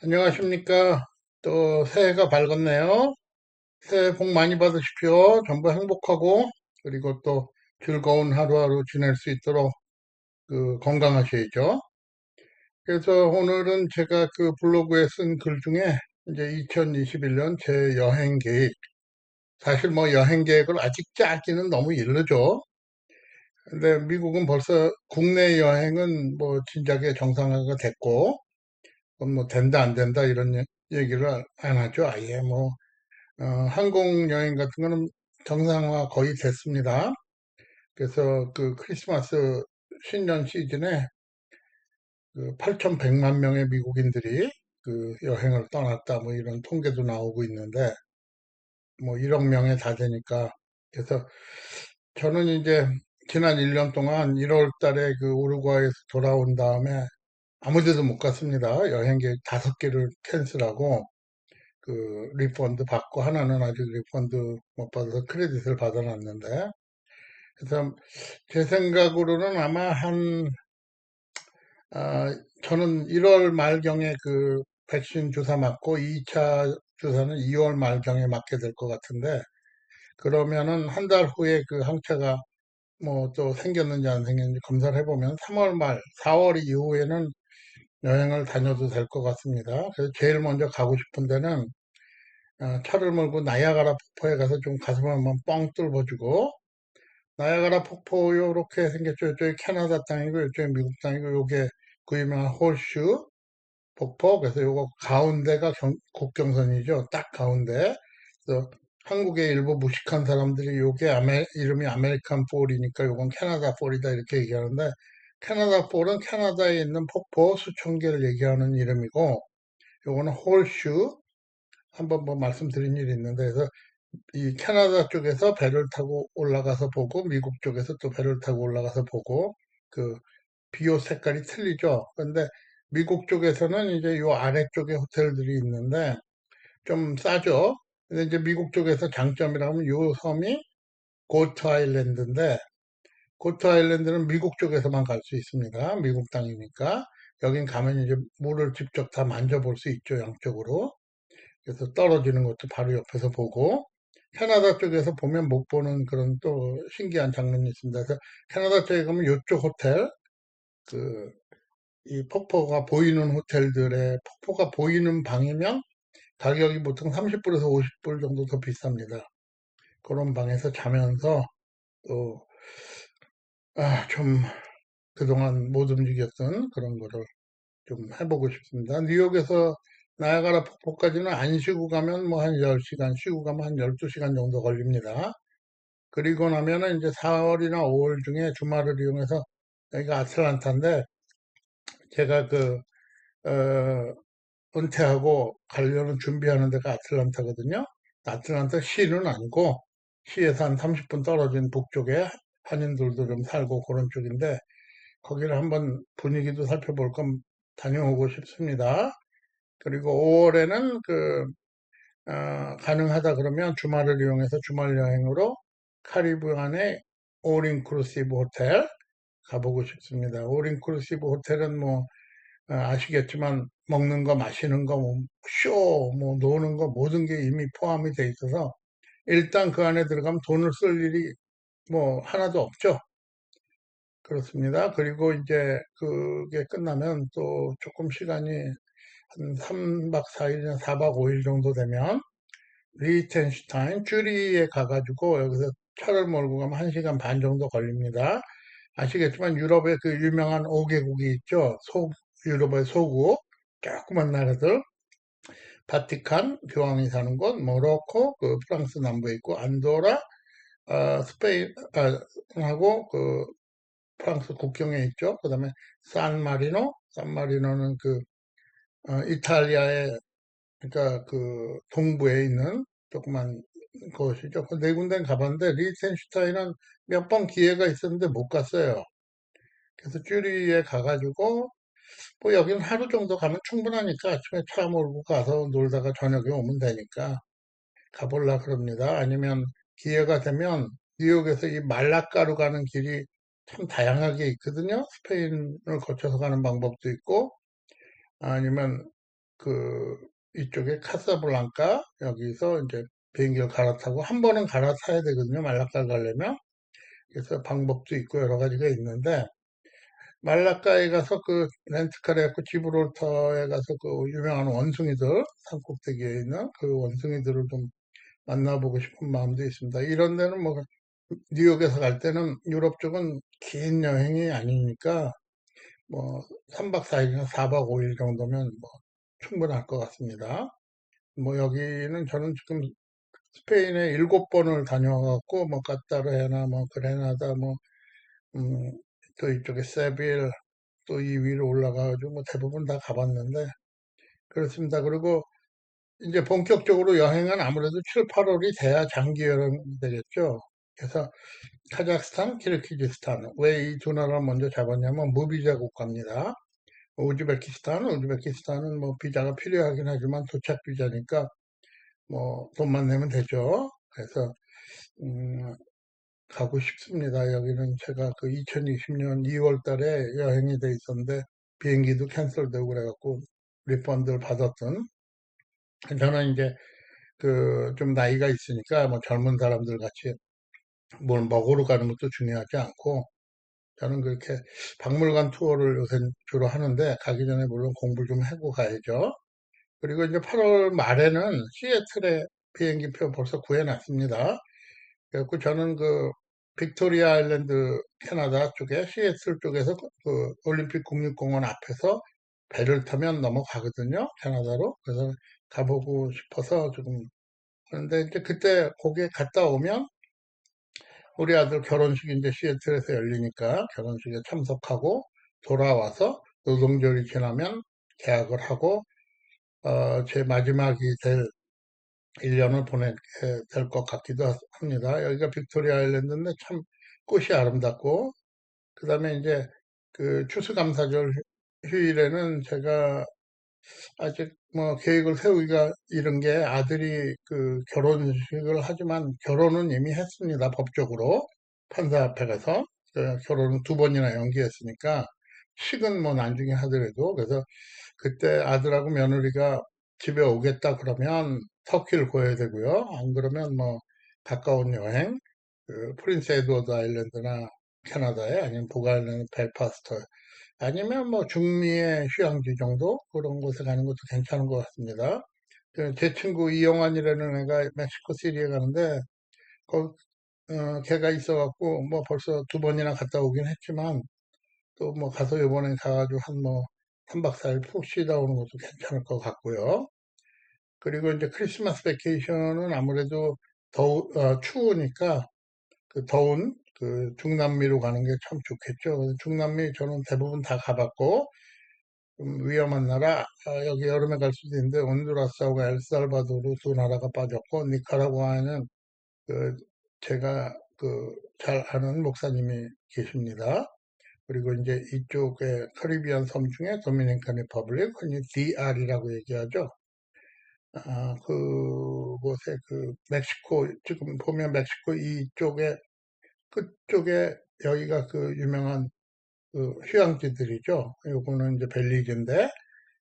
안녕하십니까. 또 새해가 밝았네요. 새해 복 많이 받으십시오. 전부 행복하고, 그리고 또 즐거운 하루하루 지낼 수 있도록 건강하셔야죠. 그래서 오늘은 제가 그 블로그에 쓴 글 중에 이제 2021년 제 여행 계획, 사실 뭐 여행 계획을 아직 짜기는 너무 이르죠. 근데 미국은 벌써 국내 여행은 뭐 진작에 정상화가 됐고, 그건 뭐 된다 안 된다 이런 얘기를 안 하죠. 아예 뭐 항공 여행 같은 거는 정상화 거의 됐습니다. 그래서 그 크리스마스 신년 시즌에 그 8,100만 명의 미국인들이 그 여행을 떠났다 뭐 이런 통계도 나오고 있는데 뭐 1억 명에 다 되니까 그래서 저는 이제 지난 1년 동안 1월 달에 그 우루과이에서 돌아온 다음에 아무 데도 못 갔습니다. 여행 계획 5개를 캔슬하고 그 리펀드 받고 하나는 아직 리펀드 못 받아서 크레딧을 받아놨는데 그래서 제 생각으로는 아마 저는 1월 말경에 그 백신 주사 맞고 2차 주사는 2월 말경에 맞게 될 것 같은데 그러면은 한 달 후에 그 항체가 뭐 또 생겼는지 안 생겼는지 검사를 해보면 3월 말, 4월 이후에는 여행을 다녀도 될 것 같습니다. 그래서 제일 먼저 가고 싶은 데는 차를 몰고 나이아가라 폭포에 가서 좀 가슴을 한번 뻥 뚫어주고 나이아가라 폭포 요렇게 생겼죠. 이쪽이 캐나다 땅이고 이쪽이 미국 땅이고 요게 그 유명한 홀슈 폭포 그래서 요거 가운데가 국경선이죠. 딱 가운데. 그래서 한국의 일부 무식한 사람들이 요게 이름이 아메리칸 폴이니까 요건 캐나다 폴이다 이렇게 얘기하는데 캐나다 폴은 캐나다에 있는 폭포 수천 개를 얘기하는 이름이고 요거는 홀슈 한번 뭐 말씀드린 일이 있는데 그래서 이 캐나다 쪽에서 배를 타고 올라가서 보고 미국 쪽에서 또 배를 타고 올라가서 보고 그 비옷 색깔이 틀리죠. 근데 미국 쪽에서는 이제 요 아래쪽에 호텔들이 있는데 좀 싸죠. 근데 이제 미국 쪽에서 장점이라면 요 섬이 고트 아일랜드인데 고트 아일랜드는 미국 쪽에서만 갈 수 있습니다. 미국 땅이니까 여긴 가면 이제 물을 직접 다 만져볼 수 있죠. 양쪽으로. 그래서 떨어지는 것도 바로 옆에서 보고 캐나다 쪽에서 보면 못 보는 그런 또 신기한 장면이 있습니다. 그래서 캐나다 쪽에 가면 이쪽 호텔, 그, 이 폭포가 보이는 호텔들의 폭포가 보이는 방이면 가격이 보통 30불에서 50불 정도 더 비쌉니다. 그런 방에서 자면서 또, 좀 그동안 못 움직였던 그런 거를 좀 해보고 싶습니다. 뉴욕에서 나야가라 폭포까지는 안 쉬고 가면 뭐 한 10시간, 쉬고 가면 한 12시간 정도 걸립니다. 그리고 나면은 이제 4월이나 5월 중에 주말을 이용해서 여기가 아틀란타인데 제가 은퇴하고 가려는 준비하는 데가 아틀란타거든요. 아틀란타 시는 아니고 시에서 한 30분 떨어진 북쪽에 한인들도 좀 살고 그런 쪽인데 거기를 한번 분위기도 살펴볼 건 다녀오고 싶습니다. 그리고 5월에는 가능하다 그러면 주말을 이용해서 주말 여행으로 카리브해안의 올 인클루시브 호텔 가보고 싶습니다. 올 인클루시브 호텔은 뭐 아시겠지만 먹는 거, 마시는 거, 뭐 쇼, 뭐 노는 거 모든 게 이미 포함이 돼 있어서 일단 그 안에 들어가면 돈을 쓸 일이 뭐 하나도 없죠. 그렇습니다. 그리고 이제 그게 끝나면 또 조금 시간이 한 3박 4일이나 4박 5일 정도 되면 리히텐슈타인 쭈리히에 가가지고 여기서 차를 몰고 가면 1시간 반 정도 걸립니다. 아시겠지만 유럽의 그 유명한 5개국이 있죠. 유럽의 소국, 조그만 나라들, 바티칸, 교황이 사는 곳, 모로코, 그 프랑스 남부에 있고, 안도라, 스페인, 하고 그 프랑스 국경에 있죠. 그 다음에 산마리노는 이탈리아의 그러니까 그 동부에 있는 조그만 곳이죠. 그 네 군데는 가봤는데 리히텐슈타인은 몇 번 기회가 있었는데 못 갔어요. 그래서 쭈리히에 가가지고 뭐 여기는 하루 정도 가면 충분하니까 아침에 차 몰고 가서 놀다가 저녁에 오면 되니까 가볼라 그럽니다. 아니면 기회가 되면 뉴욕에서 이 말라가루 가는 길이 참 다양하게 있거든요. 스페인을 거쳐서 가는 방법도 있고 아니면 그 이쪽에 카사블랑카 여기서 이제 비행기를 갈아타고 한 번은 갈아타야 되거든요. 말라카 가려면. 그래서 방법도 있고 여러 가지가 있는데 말라카에 가서 그 렌트카를 해갖고 지브롤터에 가서 그 유명한 원숭이들 산꼭대기에 있는 그 원숭이들을 좀 만나보고 싶은 마음도 있습니다. 이런 데는 뭐 뉴욕에서 갈 때는 유럽 쪽은 긴 여행이 아니니까 뭐 3박 4일이나 4박 5일 정도면 뭐 충분할 것 같습니다. 뭐 여기는 저는 지금 스페인에 7번을 다녀와갖고 뭐 카타르헤나 뭐 그레나다 뭐 음, 또 이쪽에 세빌 또 이 위로 올라가가지고 뭐 대부분 다 가봤는데 그렇습니다. 그리고 이제 본격적으로 여행은 아무래도 7, 8월이 돼야 장기 여행이 되겠죠. 그래서 카자흐스탄, 키르기즈스탄 왜 이 두 나라 먼저 잡았냐면 무비자 국가입니다. 우즈베키스탄은 뭐 비자가 필요하긴 하지만 도착 비자니까 뭐 돈만 내면 되죠. 그래서 음, 가고 싶습니다. 여기는 제가 그 2020년 2월 달에 여행이 돼 있었는데 비행기도 캔슬되고 그래갖고 리펀드를 받았던 저는 이제 그 좀 나이가 있으니까 뭐 젊은 사람들 같이 뭘 먹으러 가는 것도 중요하지 않고 저는 그렇게 박물관 투어를 요새 주로 하는데 가기 전에 물론 공부 좀 하고 가야죠. 그리고 이제 8월 말에는 시애틀에 비행기표 벌써 구해놨습니다. 그래갖고 저는 그 빅토리아 아일랜드 캐나다 쪽에 시애틀 쪽에서 그 올림픽 국립공원 앞에서 배를 타면 넘어가거든요. 캐나다로. 그래서 가보고 싶어서 조금 그런데 이제 그때 거기에 갔다 오면 우리 아들 결혼식이 이제 시애틀에서 열리니까 결혼식에 참석하고 돌아와서 노동절이 지나면 계약을 하고 제 마지막이 될 1년을 보내게 될 것 같기도 합니다. 여기가 빅토리아 아일랜드인데 참 꽃이 아름답고 그다음에 이제 그 추수감사절 휴일에는 제가 아직 뭐 계획을 세우기가 이런 게 아들이 그 결혼식을 하지만 결혼은 이미 했습니다. 법적으로 판사 앞에 가서 결혼은 2번이나 연기했으니까 식은 뭐 나중에 하더라도 그래서 그때 아들하고 며느리가 집에 오겠다 그러면 터키를 구해야 되고요. 안 그러면 뭐 가까운 여행 그 프린스 에드워드 아일랜드나 캐나다에 아니면 북아일랜드 벨파스트 아니면 뭐 중미의 휴양지 정도 그런 곳에 가는 것도 괜찮은 것 같습니다. 제 친구 이영환이라는 애가 멕시코 시리에 가는데 걔가 있어갖고 뭐 벌써 2번이나 갔다 오긴 했지만 또 뭐 가서 이번에 가가지고 한 뭐 3박 4일 푹 쉬다 오는 것도 괜찮을 것 같고요. 그리고 이제 크리스마스 베케이션은 아무래도 추우니까 그 더운 그 중남미로 가는 게 참 좋겠죠. 그래서 중남미 저는 대부분 다 가봤고 좀 위험한 나라 여기 여름에 갈 수도 있는데 온두라스하고 엘살바도르 두 나라가 빠졌고 니카라구아에는 그 제가 그 잘 아는 목사님이 계십니다. 그리고 이제 이쪽에 카리비안 섬 중에 도미니칸 리퍼블릭, 흔히 DR이라고 얘기하죠. 그곳에 그 멕시코 지금 보면 멕시코 이쪽에 그쪽에 여기가 그 유명한 그 휴양지들이죠. 요거는 이제 벨리즈인데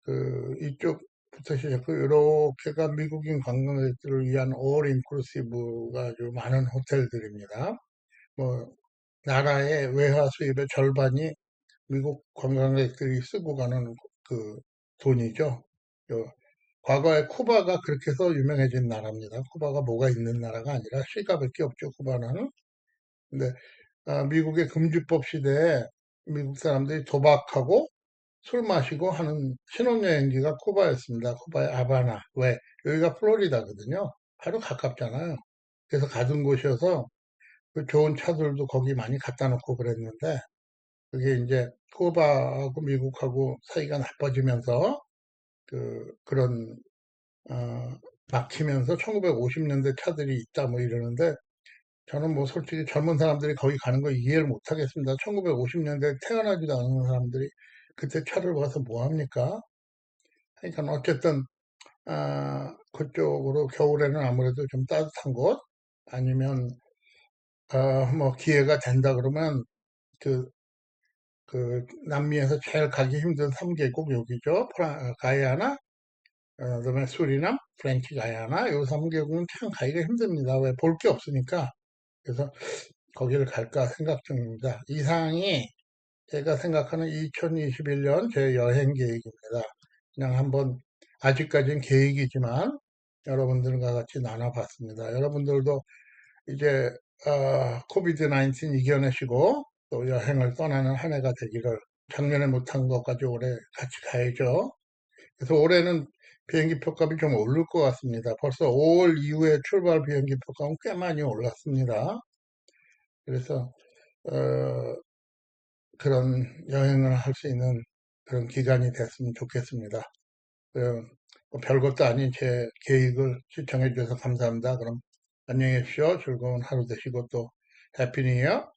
그 이쪽부터 시작해서 이렇게가 미국인 관광객들을 위한 올 인클루시브가 아주 많은 호텔들입니다. 뭐 나라의 외화 수입의 절반이 미국 관광객들이 쓰고 가는 그 돈이죠. 요 과거에 쿠바가 그렇게 해서 유명해진 나라입니다. 쿠바가 뭐가 있는 나라가 아니라 시가밖에 없죠. 쿠바는. 근데 미국의 금주법 시대에 미국 사람들이 도박하고 술 마시고 하는 신혼여행지가 쿠바였습니다. 쿠바의 아바나. 왜? 여기가 플로리다거든요. 바로 가깝잖아요. 그래서 가던 곳이어서 그 좋은 차들도 거기 많이 갖다 놓고 그랬는데 그게 이제 쿠바하고 미국하고 사이가 나빠지면서 그런 막히면서 1950년대 차들이 있다 뭐 이러는데 저는 뭐 솔직히 젊은 사람들이 거기 가는 거 이해를 못 하겠습니다. 1950년대 태어나지도 않은 사람들이 그때 차를 봐서 뭐 합니까? 그러니까 어쨌든 그쪽으로 겨울에는 아무래도 좀 따뜻한 곳 아니면 뭐 기회가 된다 그러면 그, 그 남미에서 제일 가기 힘든 3개국 여기죠. 가야나 그다음에 수리남, 프렌치 가야나 요 3개국은 참 가기가 힘듭니다. 왜 볼 게 없으니까. 그래서 거기를 갈까 생각 중입니다. 이상이 제가 생각하는 2021년 제 여행 계획입니다. 그냥 한번 아직까지는 계획이지만 여러분들과 같이 나눠봤습니다. 여러분들도 이제 코비드 19 이겨내시고 또 여행을 떠나는 한 해가 되기를 작년에 못한 것까지 올해 같이 가야죠. 그래서 올해는 비행기 표값이 좀 오를 것 같습니다. 벌써 5월 이후에 출발 비행기 표값은 꽤 많이 올랐습니다. 그래서 어, 그런 여행을 할 수 있는 그런 기간이 됐으면 좋겠습니다. 뭐 별것도 아닌 제 계획을 시청해 주셔서 감사합니다. 그럼 안녕히 계십시오. 즐거운 하루 되시고 또 해피 뉴 이어.